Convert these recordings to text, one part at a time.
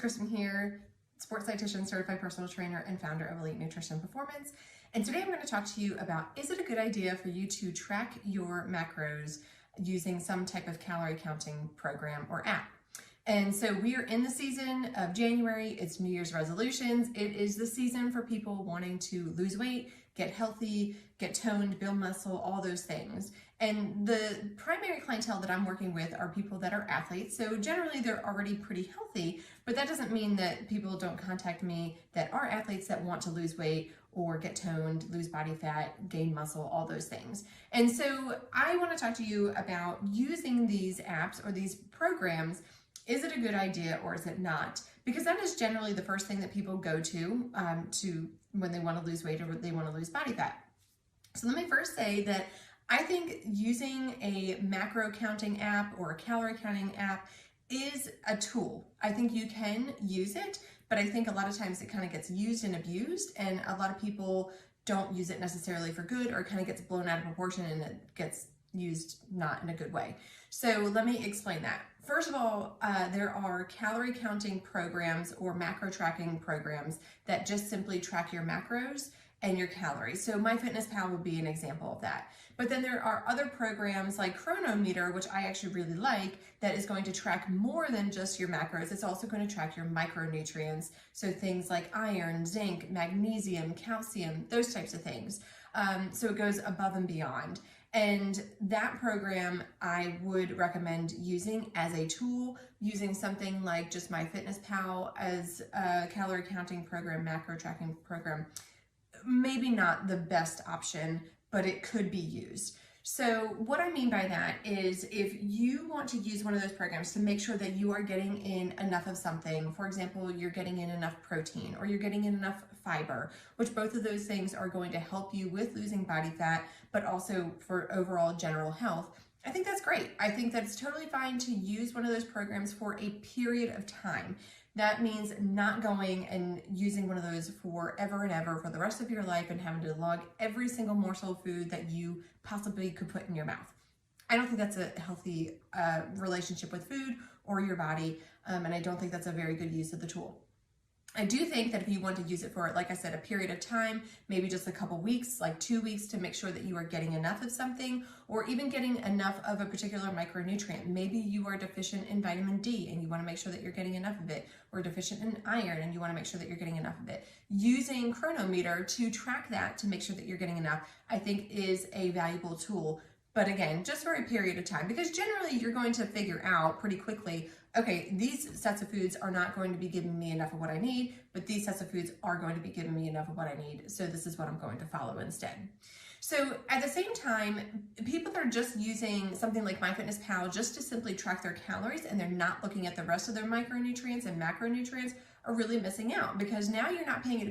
Kristen here, sports dietitian, certified personal trainer, and founder of Elite Nutrition Performance. And today I'm going to talk to you about, is it a good idea for you to track your macros using some type of calorie counting program or app? And so we are in the season of January. It's New Year's resolutions. It is the season for people wanting to lose weight, get healthy, get toned, build muscle, all those things. And the primary clientele that I'm working with are people that are athletes. So generally they're already pretty healthy, but that doesn't mean that people don't contact me that are athletes that want to lose weight or get toned, lose body fat, gain muscle, all those things. And so I want to talk to you about using these apps or these programs. Is it a good idea or is it not? Because that is generally the first thing that people go to when they want to lose weight or they want to lose body fat. So let me first say that I think using a macro counting app or a calorie counting app is a tool. I think you can use it, but I think a lot of times it kind of gets used and abused, and a lot of people don't use it necessarily for good, or it kind of gets blown out of proportion and it gets used not in a good way. So let me explain that. First of all, there are calorie counting programs or macro tracking programs that just simply track your macros and your calories. So MyFitnessPal would be an example of that. But then there are other programs like Cronometer, which I actually really like, that is going to track more than just your macros. It's also going to track your micronutrients. So things like iron, zinc, magnesium, calcium, those types of things. So it goes above and beyond. And that program I would recommend using as a tool, using something like just MyFitnessPal as a calorie counting program, macro tracking program. Maybe not the best option, but it could be used. So what I mean by that is if you want to use one of those programs to make sure that you are getting in enough of something, for example, you're getting in enough protein or you're getting in enough fiber, which both of those things are going to help you with losing body fat, but also for overall general health, I think that's great. I think that's totally fine to use one of those programs for a period of time. That means not going and using one of those forever and ever for the rest of your life and having to log every single morsel of food that you possibly could put in your mouth. I don't think that's a healthy relationship with food or your body, and I don't think that's a very good use of the tool. I do think that if you want to use it for, like I said, a period of time, maybe just a couple weeks, like 2 weeks, to make sure that you are getting enough of something, or even getting enough of a particular micronutrient. Maybe you are deficient in vitamin D and you want to make sure that you're getting enough of it, or deficient in iron and you want to make sure that you're getting enough of it. Using Cronometer to track that to make sure that you're getting enough, I think is a valuable tool. But again, just for a period of time, because generally you're going to figure out pretty quickly, okay, these sets of foods are not going to be giving me enough of what I need, but these sets of foods are going to be giving me enough of what I need, so this is what I'm going to follow instead. So at the same time, people that are just using something like MyFitnessPal just to simply track their calories and they're not looking at the rest of their micronutrients and macronutrients are really missing out, because now you're not paying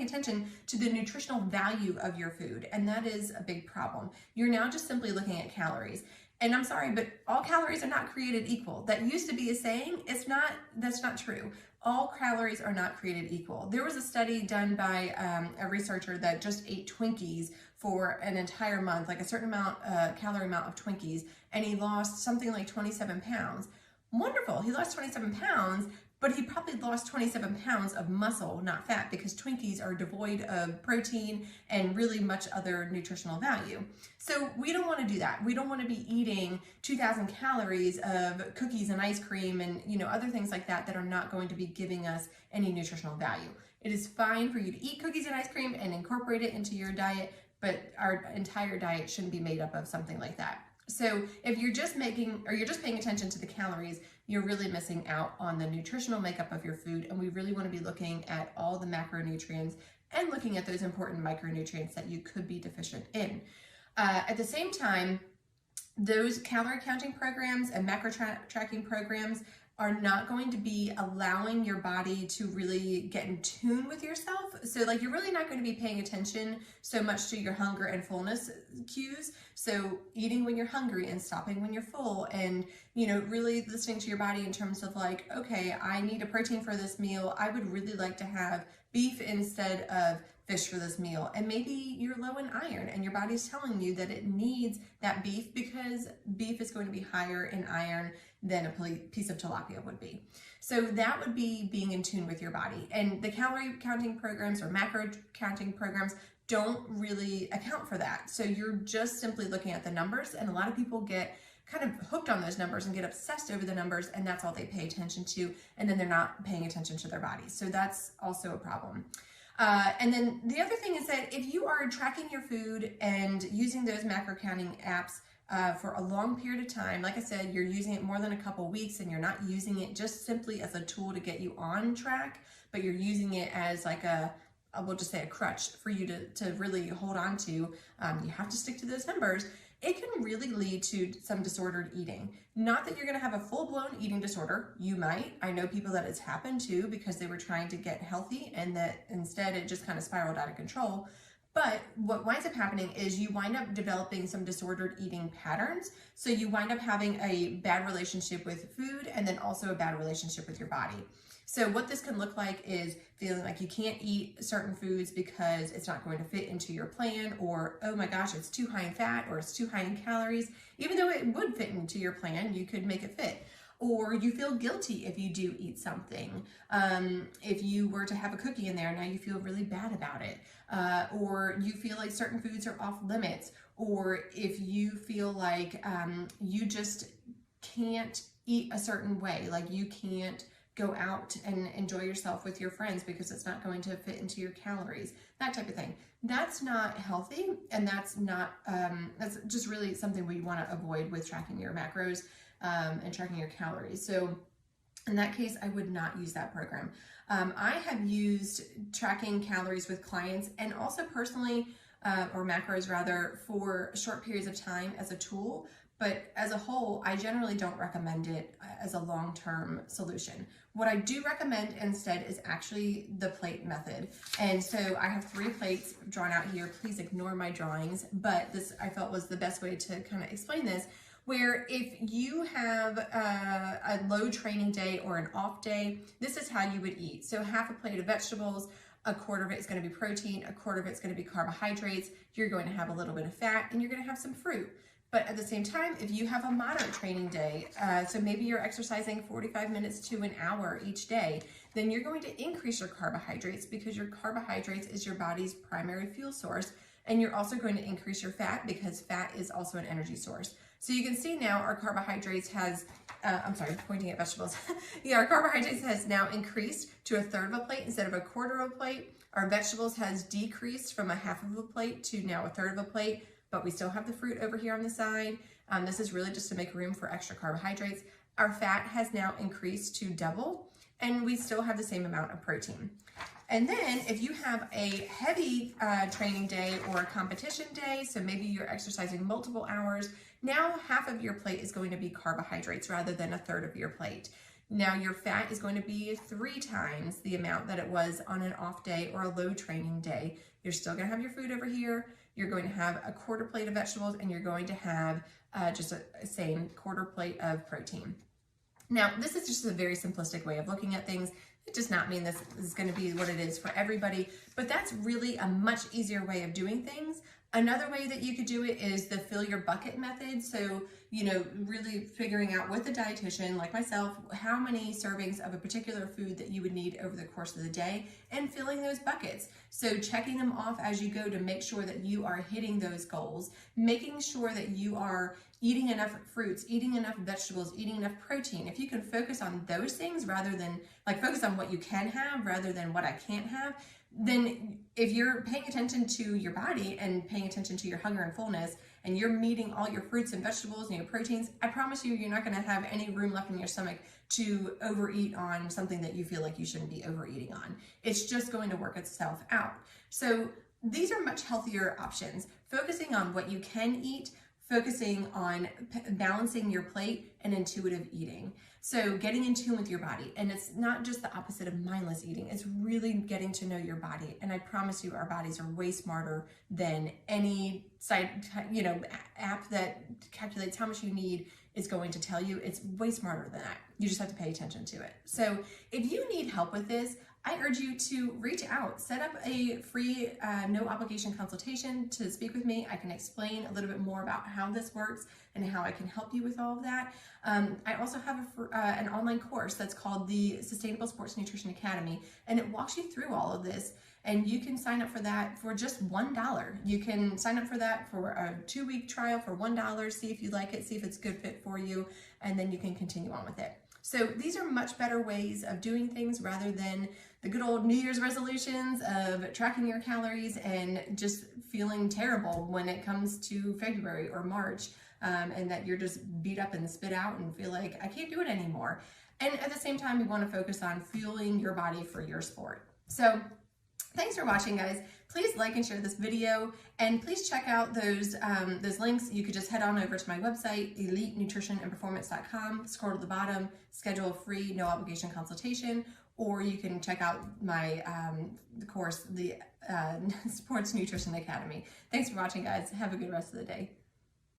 attention to the nutritional value of your food, and that is a big problem. You're now just simply looking at calories. And I'm sorry, but all calories are not created equal. That used to be a saying. That's not true. All calories are not created equal. There was a study done by a researcher that just ate Twinkies for an entire month, like a certain amount, calorie amount of Twinkies, and he lost something like 27 pounds. Wonderful, he lost 27 pounds, but he probably lost 27 pounds of muscle, not fat, because Twinkies are devoid of protein and really much other nutritional value. So we don't want to do that. We don't want to be eating 2,000 calories of cookies and ice cream and other things like that that are not going to be giving us any nutritional value. It is fine for you to eat cookies and ice cream and incorporate it into your diet, but our entire diet shouldn't be made up of something like that. So if you're just paying attention to the calories, you're really missing out on the nutritional makeup of your food, and we really want to be looking at all the macronutrients and looking at those important micronutrients that you could be deficient in. At the same time, those calorie counting programs and macro tracking programs are not going to be allowing your body to really get in tune with yourself. So like you're really not going to be paying attention so much to your hunger and fullness cues. So eating when you're hungry and stopping when you're full, and really listening to your body in terms of like, okay, I need a protein for this meal. I would really like to have beef instead of fish for this meal. And maybe you're low in iron and your body's telling you that it needs that beef because beef is going to be higher in iron than a piece of tilapia would be. So that would be being in tune with your body. And the calorie counting programs or macro counting programs don't really account for that. So you're just simply looking at the numbers, and a lot of people get kind of hooked on those numbers and get obsessed over the numbers, and that's all they pay attention to, and then they're not paying attention to their bodies. So that's also a problem. And then the other thing is that if you are tracking your food and using those macro counting apps for a long period of time, like I said, you're using it more than a couple weeks and you're not using it just simply as a tool to get you on track, but you're using it as like we'll just say a crutch for you to really hold on to, you have to stick to those numbers. It can really lead to some disordered eating. Not that you're gonna have a full-blown eating disorder. You might. I know people that it's happened to because they were trying to get healthy and that instead it just kind of spiraled out of control. But what winds up happening is you wind up developing some disordered eating patterns. So you wind up having a bad relationship with food and then also a bad relationship with your body. So what this can look like is feeling like you can't eat certain foods because it's not going to fit into your plan, or, oh my gosh, it's too high in fat or it's too high in calories. Even though it would fit into your plan, you could make it fit. Or you feel guilty if you do eat something. If you were to have a cookie in there, now you feel really bad about it. Or you feel like certain foods are off limits. Or if you feel like you just can't eat a certain way, like you can't go out and enjoy yourself with your friends because it's not going to fit into your calories, that type of thing. That's not healthy, and that's just really something we want to avoid with tracking your macros and tracking your calories. So in that case, I would not use that program. I have used tracking calories with clients and also personally, or macros rather, for short periods of time as a tool. But as a whole, I generally don't recommend it as a long-term solution. What I do recommend instead is actually the plate method. And so I have 3 plates drawn out here. Please ignore my drawings, but this I felt was the best way to kind of explain this, where if you have a low training day or an off day, this is how you would eat. So half a plate of vegetables, a quarter of it is going to be protein, a quarter of it is going to be carbohydrates, you're going to have a little bit of fat, and you're going to have some fruit. But at the same time, if you have a moderate training day, so maybe you're exercising 45 minutes to an hour each day, then you're going to increase your carbohydrates because your carbohydrates is your body's primary fuel source. And you're also going to increase your fat because fat is also an energy source. So you can see now our carbohydrates has, pointing at vegetables. Yeah, our carbohydrates has now increased to a third of a plate instead of a quarter of a plate. Our vegetables has decreased from a half of a plate to now a third of a plate, but we still have the fruit over here on the side. This is really just to make room for extra carbohydrates. Our fat has now increased to double, and we still have the same amount of protein. And then if you have a heavy training day or a competition day, so maybe you're exercising multiple hours, now half of your plate is going to be carbohydrates rather than a third of your plate. Now your fat is going to be 3 times the amount that it was on an off day or a low training day. You're still going to have your food over here. You're going to have a quarter plate of vegetables, and you're going to have just a same quarter plate of protein. Now, this is just a very simplistic way of looking at things. It does not mean this is going to be what it is for everybody, but that's really a much easier way of doing things. Another way that you could do it is the fill your bucket method. So, really figuring out with a dietitian like myself, how many servings of a particular food that you would need over the course of the day and filling those buckets. So checking them off as you go to make sure that you are hitting those goals, making sure that you are eating enough fruits, eating enough vegetables, eating enough protein. If you can focus on those things rather than focus on what you can have rather than what I can't have, then if you're paying attention to your body and paying attention to your hunger and fullness, and you're meeting all your fruits and vegetables and your proteins, I promise you, you're not going to have any room left in your stomach to overeat on something that you feel like you shouldn't be overeating on. It's just going to work itself out. So these are much healthier options. Focusing on what you can eat, focusing on balancing your plate, and intuitive eating. So getting in tune with your body. And it's not just the opposite of mindless eating. It's really getting to know your body. And I promise you, our bodies are way smarter than any site, app that calculates how much you need is going to tell you. It's way smarter than that. You just have to pay attention to it. So if you need help with this, I urge you to reach out, set up a free no obligation consultation to speak with me. I can explain a little bit more about how this works and how I can help you with all of that. I also have an online course that's called the Sustainable Sports Nutrition Academy, and it walks you through all of this. And you can sign up for that for just $1. You can sign up for that for a 2-week trial for $1, see if you like it, see if it's a good fit for you, and then you can continue on with it. So these are much better ways of doing things rather than the good old New Year's resolutions of tracking your calories and just feeling terrible when it comes to February or March, and that you're just beat up and spit out and feel like, I can't do it anymore. And at the same time, we want to focus on fueling your body for your sport. So thanks for watching, guys. Please like and share this video, and please check out those links. You could just head on over to my website, elitenutritionandperformance.com, scroll to the bottom, schedule a free no obligation consultation, or you can check out my the course, the Sports Nutrition Academy. Thanks for watching, guys. Have a good rest of the day.